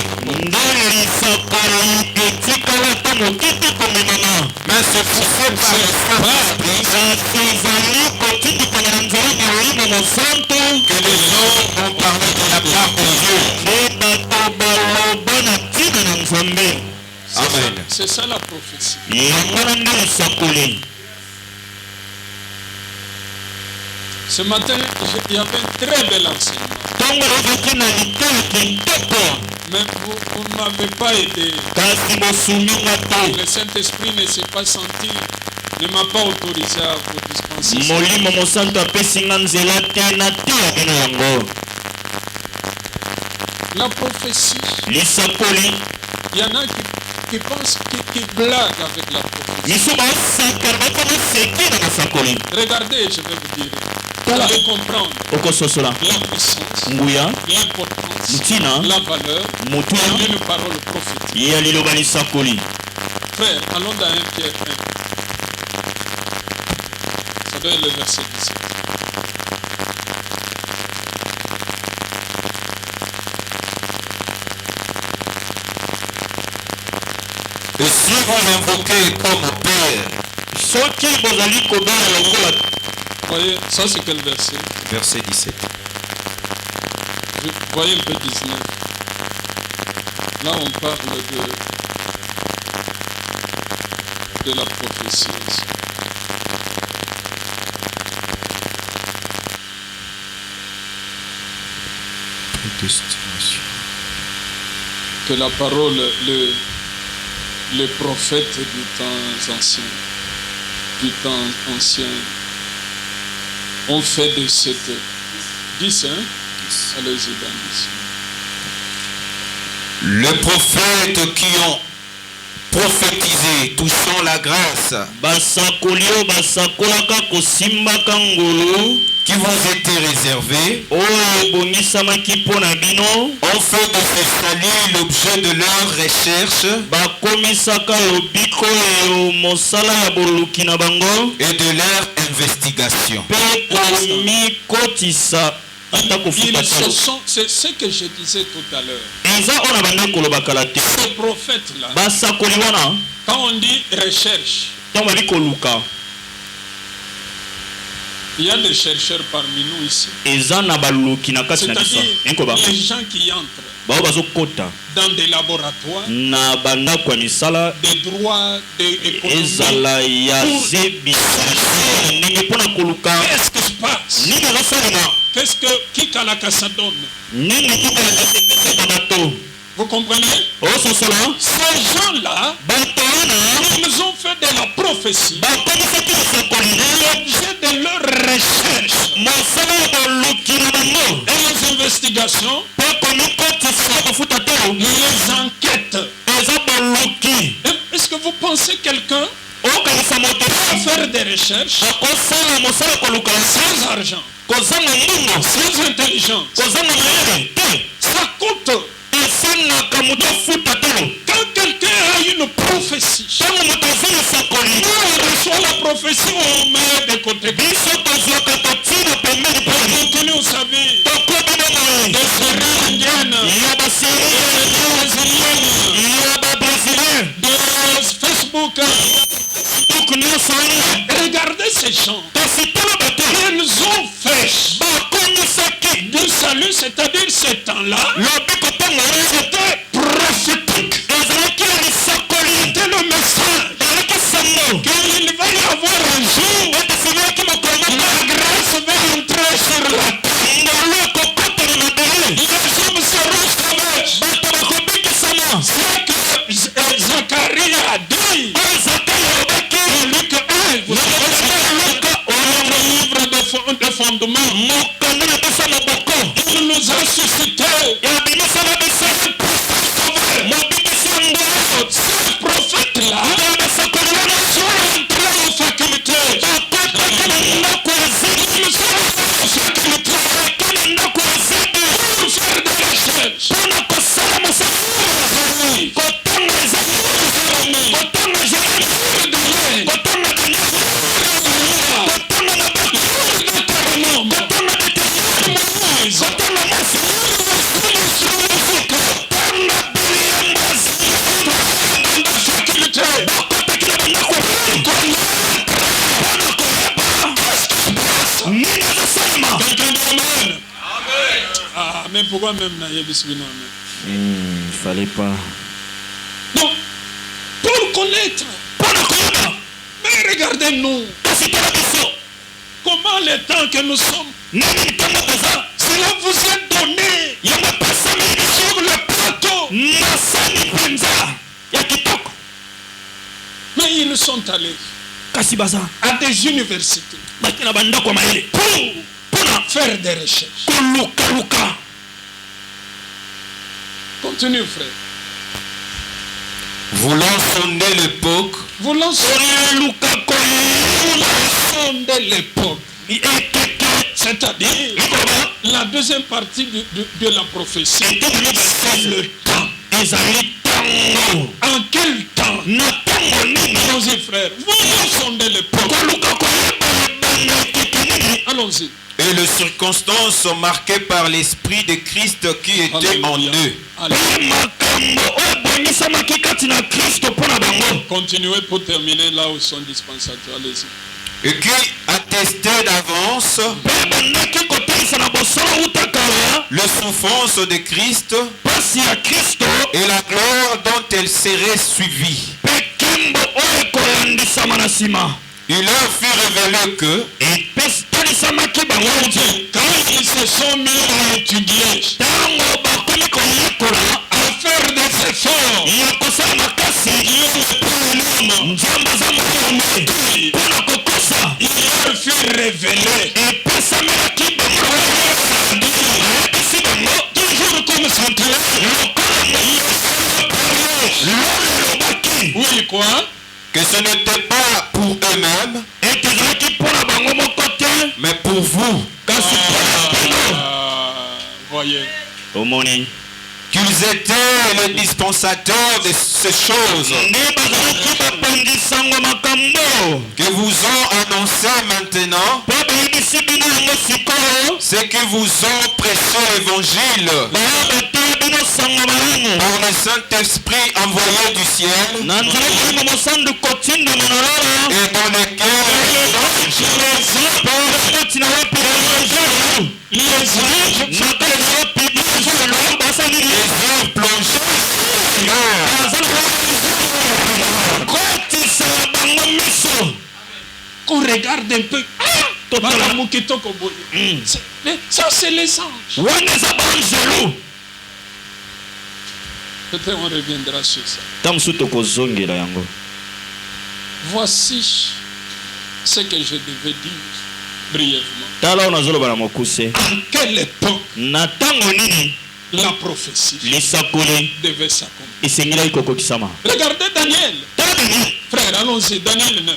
Mais c'est poussé par le Saint-Esprit que les hommes ont parlé de la part de Dieu. Amen. C'est ça la prophétie. Ce matin, il y avait un très bel enseignement. Mais vous ne m'avez pas aidé. Le Saint-Esprit ne s'est pas senti, ne m'a pas autorisé à vous dispenser. La prophétie, il y en a qui pensent, qui blaguent avec la prophétie. Regardez, je vais vous dire. Vous allez comprendre la puissance, l'importance, la valeur d'une parole prophétique. Frère, allons dans 1 Pierre 1. Ça doit être le verset 17. Et si vous invoquez comme Père, voyez, ça c'est quel verset? Verset 17. Voyez le verset 19. Là on parle de la prophétie aussi. Que la parole, les prophètes du temps ancien, ont fait de cette 10, hein? 10. Allez-y, dans 10. Les prophètes qui ont prophétisé touchant la grâce qui vous était réservée ont fait de ce salut l'objet de leur recherche et de leur investigation. C'est ce que je disais tout à l'heure. Ces prophètes-là, quand on dit recherche, il y a des chercheurs parmi nous ici. C'est-à-dire les gens qui entrent dans des laboratoires, des droits, des économies. Qu'est-ce qui se passe? Qu'est-ce que Kikalaka ça donne? Vous comprenez? Ces gens-là, ils ont fait de la prophétie l'objet de leur recherche et les investigations, les enquêtes. Est-ce que vous pensez quelqu'un va faire des recherches sans argent, sans intelligence? Ça coûte. Quand quelqu'un a une prophétie, on reçoit la prophétie, on met de côté. On continue sa vie. Des séries indiennes, des Facebook. Regardez ces gens. Ils ont fait du salut, c'est-à-dire ce temps-là, c'était prophétique. C'était le message qu'il va y avoir un jour, la grâce va entrer sur la terre. Les hommes seront sauvages. C'est que Zacharie a dit. Luc 1, vous savez, le livre de fondement. Il nous a suscité. Ces prophètes-là sont entrés en faculté. Ils sont en faculté pour faire des recherches. Mais pourquoi même fallait pas. Donc, pour connaître, mais regardez-nous, comment le temps que nous sommes, cela vous est donné sur le plateau. Mais ils sont allés à des universités pour faire des recherches. Continue, frère. Voulant sonder l'époque, c'est-à-dire la deuxième partie de la prophétie, c'est le temps. En quel temps? Allons-y, frère. Voulant sonder l'époque. Allons-y. Et les circonstances sont marquées par l'esprit de Christ qui était en eux. Continuez pour terminer là où sont dispensateurs. Allez-y. Et qui attestait d'avance le souffrance de Christ et la gloire dont elle serait suivie. Il leur fut révélé que quand ils se sont mis à étudier, à faire des efforts, il leur fut révélé. Toujours comme ça. Oui, quoi? Que ce n'était pas pour eux-mêmes, mais pour vous. Voyez. Qu'ils étaient les dispensateurs de ces choses que vous ont annoncé maintenant c'est que vous ont prêché l'évangile par le Saint-Esprit envoyé du ciel et dans lequel qu'on regarde un peu. Ça c'est les anges. Peut-être on reviendra sur ça. Voici ce que je devais dire brièvement. À quelle époque la prophétie devait s'accomplir? Regardez Daniel. Frère, allons-y, Daniel 9.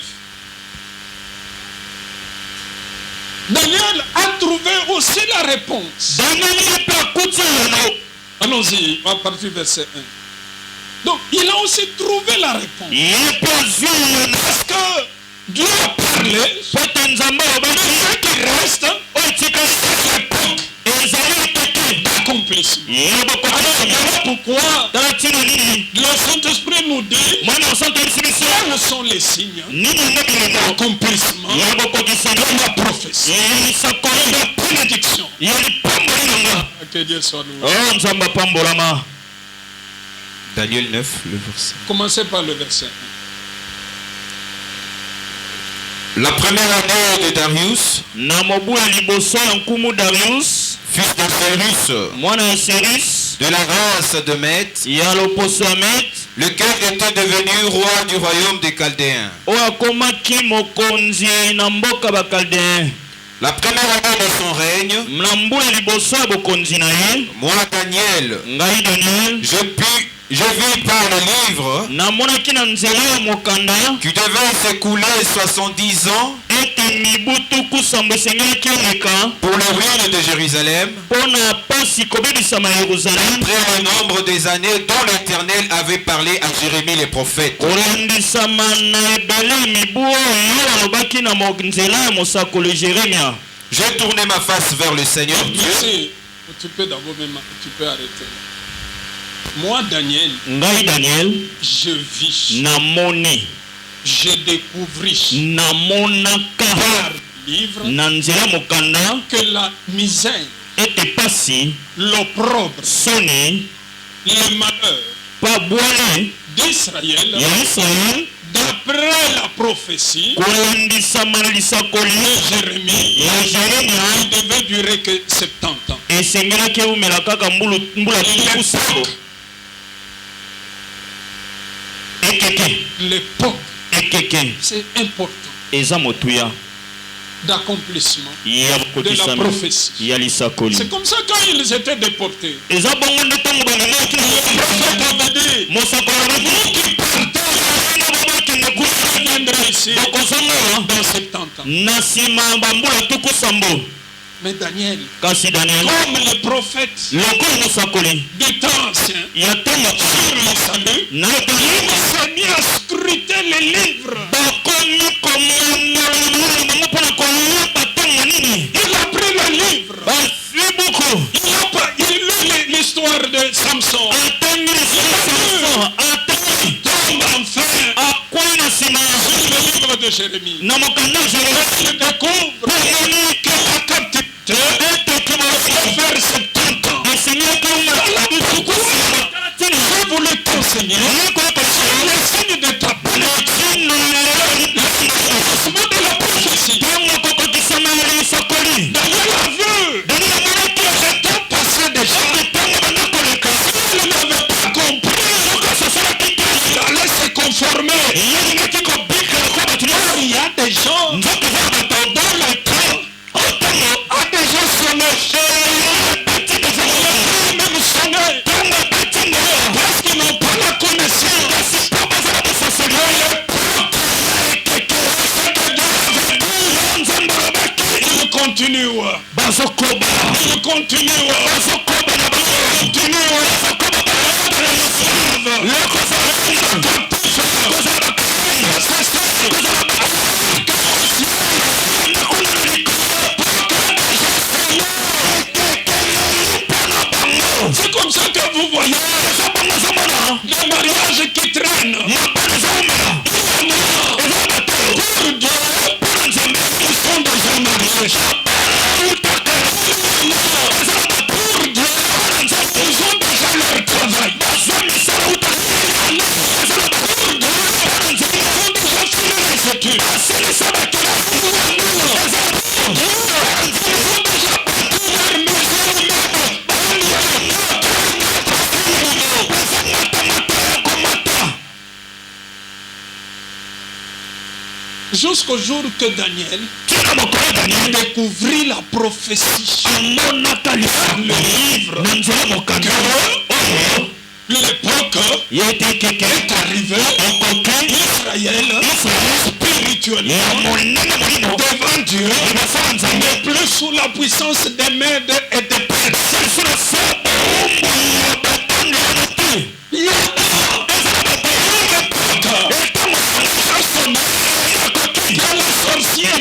Daniel a trouvé aussi la réponse. Allons-y, à partir du verset 1. Donc, il a aussi trouvé la réponse. Parce que Dieu a parlé. Ce qui reste, d'accomplissement. Pourquoi le Saint-Esprit nous dit quels sont les signes d'accomplissement de la prophétie, de la prédiction. Que Dieu soit loué. Daniel 9, le verset. Commencez par le verset 1. La première année de Darius, fils de Cyrus, de la race de Mède, lequel était devenu roi du royaume des Chaldéens. La première année de son règne, moi Daniel, je vis par le livre qui devait s'écouler 70 ans pour le ruine de Jérusalem, après le nombre des années dont l'Éternel avait parlé à Jérémie les prophètes. J'ai tourné ma face vers le Seigneur Dieu. Tu peux d'abord même, tu peux arrêter. Moi, Daniel, je vis, je découvris par livre que la misère, l'opprobre, le malheur d'Israël, d'après la prophétie de Jérémie, il devait durer que 70 ans. L'époque, c'est important, d'accomplissement de la prophétie. C'est comme ça quand ils étaient déportés. Le prophète avait dit, vous qui partez, viendrez ici dans 70 ans. Mais Daniel, comme les prophètes du temps ancien, sur le salut, il s'est mis à scruter les livres. Il a pris le livre. Il lit l'histoire de Samson. Tombe enfin sur le livre de Jérémie. Il découvre que la captivité va faire 70 ans. J'ai voulu t'enseigner les signes de ta bénédiction, de la prophétie. Daniel a vu le temps passé déjà. Il n'avait pas compris. Il allait se conformer. Il y a des gens dans le temps a déjà sonné. Même sonné. Parce qu'ils n'ont pas la connaissance. Il continue. Il continue. Jusqu'au jour que Daniel découvrit la prophétie, le livre, que l'époque est arrivée, Israël spirituellement devant Dieu n'est plus sous la puissance des Mèdes et des Perses.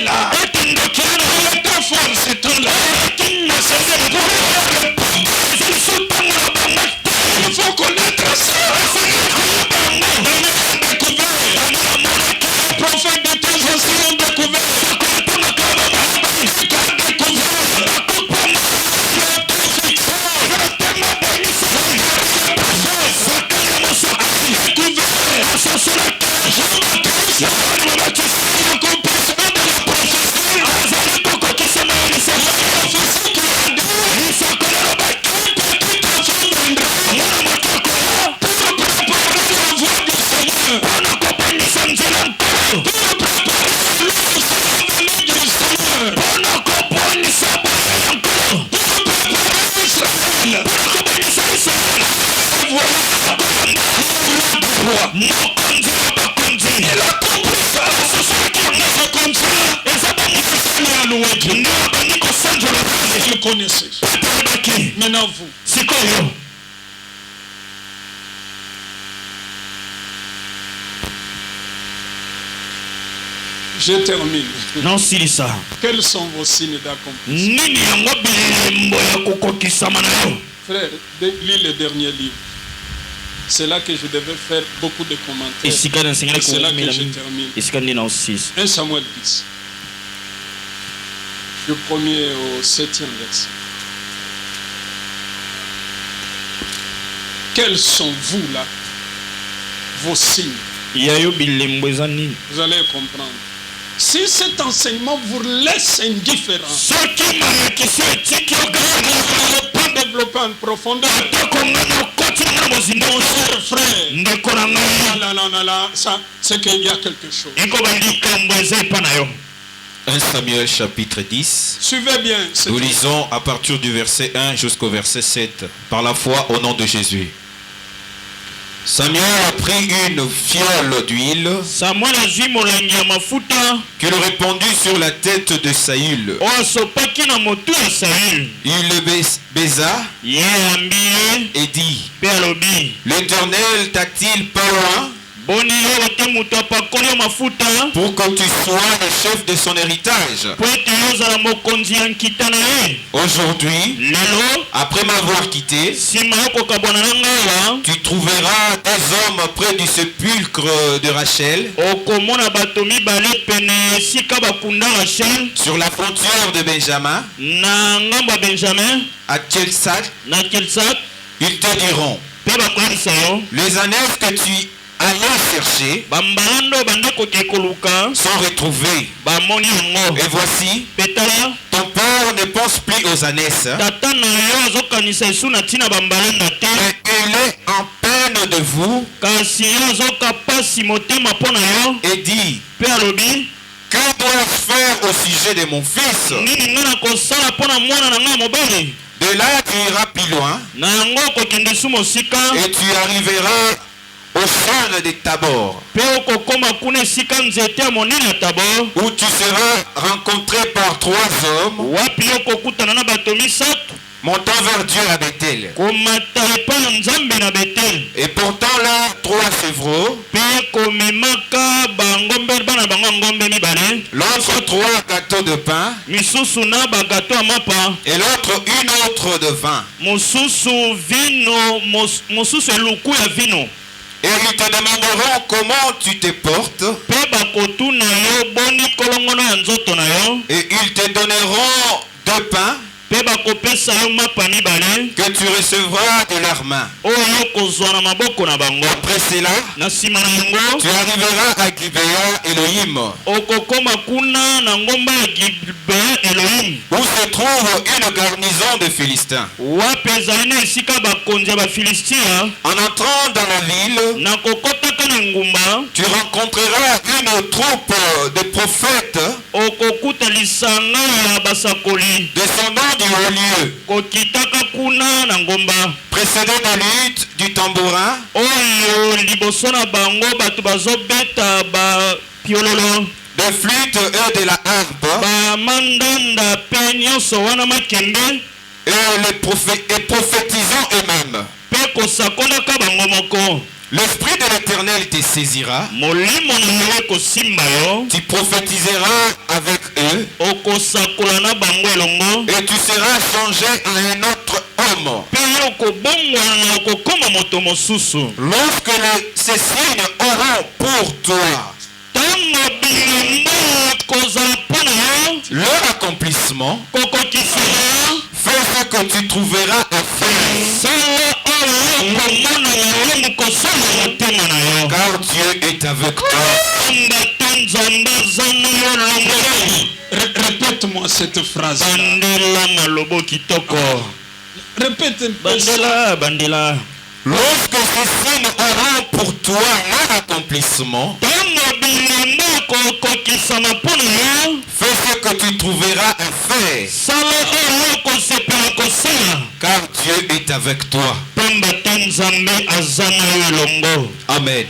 Là, il était fort, c'est tout là. Il faut connaître ça. Les prophètes de tes anciens ont découvert. Vous connaissez. Maintenant vous. C'est quoi? Je termine. Non, c'est ça. Quels sont vos signes d'accomplissement? Frère, lis le dernier livre. C'est là que je devais faire beaucoup de commentaires. C'est là que je termine. 1 Samuel 10. Du 1er au 7e verset. Quels sont vous là, vos signes? Vous allez comprendre. Si cet enseignement vous laisse indifférent, pas développer en profondeur, frère, non, ça, c'est qu'il y a quelque chose. 1 Samuel chapitre 10. Suivez bien. Nous lisons à partir du verset 1 jusqu'au verset 7. Par la foi au nom de Jésus. Samuel a pris une fiole d'huile qu'il répandit sur la tête de Saül. Il le baisa et dit: L'Éternel t'a-t-il pas loin pour que tu sois le chef de son héritage? Aujourd'hui, après m'avoir quitté, tu trouveras des hommes près du sépulcre de Rachel, sur la frontière de Benjamin, à Tchelsat. Ils te diront: les ânesse que tu allons chercher sont retrouvés. Et voici, ton père ne pense plus aux ânesses, et il est en peine de vous, et dit: que dois-je faire au sujet de mon fils? De là tu iras plus loin, et tu arriveras au champ de Tabor, où tu seras rencontré par 3 hommes montant vers Dieu à Bethel. Et portant là 3 chevreaux, l'autre 3 gâteaux de pain, et l'autre une autre de vin. Et ils te demanderont comment tu te portes. Et ils te donneront 2 pains que tu recevras de leurs mains. Après cela, tu arriveras à Gibea Elohim, où se trouve une garnison de Philistins. En entrant dans la ville, tu rencontreras une troupe de prophètes descendant du haut lieu, précédés de lutte du tambourin, de flûte et de la harpe, et prophétisant eux-mêmes. L'Esprit de l'Éternel te saisira. Tu prophétiseras avec eux. Et tu seras changé à un autre homme. Lorsque ces signes auront pour toi leur accomplissement, fais ce que tu trouveras à faire. Car Dieu est avec toi. Répète-moi cette phrase. Répète. Lorsque ces signes auront pour toi leur accomplissement, fais ce que tu trouveras à faire. Car Dieu est avec toi. Amen.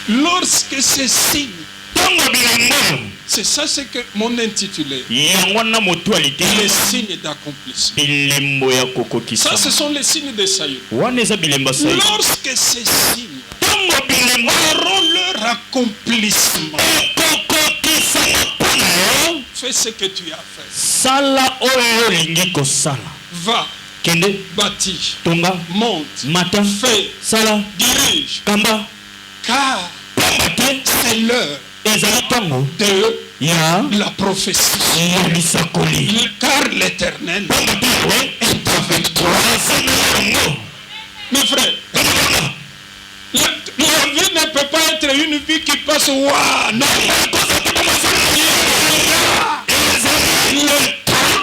Lorsque ces signes, c'est ça ce que mon intitulé, les signes d'accomplissement. Ça, ce sont les signes de salut. Lorsque ces signes auront leur accomplissement, fais ce que tu as fait. Va, bâtis, monte, fais, dirige, car c'est l'heure de la prophétie. Car l'Éternel est avec toi. Mes frères, la vie ne peut pas être une vie qui passe. Waouh, non. Le temps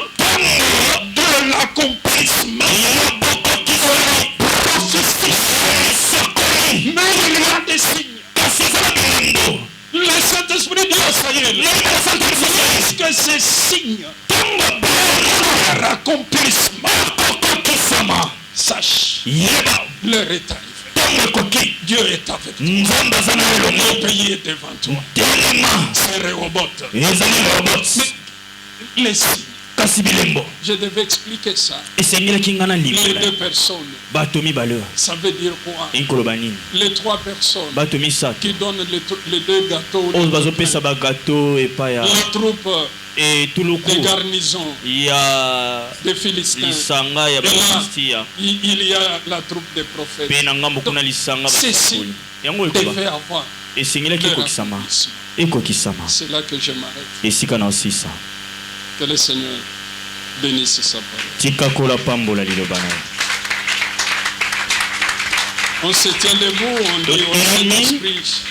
de l'accomplissement. Mais il y a des signes. Le Saint-Esprit dit à Samuel, est-ce que ces signes leur accomplissement, sache, l'heure est arrivée. Dieu est avec toi. Le pays est devant toi. C'est Rehoboth. Les signes. Je devais expliquer ça. Les 2 personnes. Ça veut dire quoi? Les 3 personnes qui donnent les 2 gâteaux. La troupe des garnisons des Philistins. Et là, il y a la troupe des prophètes. Ceci devait avoir leur accomplissement. C'est là que je m'arrête. Que le Seigneur bénisse sa parole. On se tient debout, on dit au Saint-Esprit.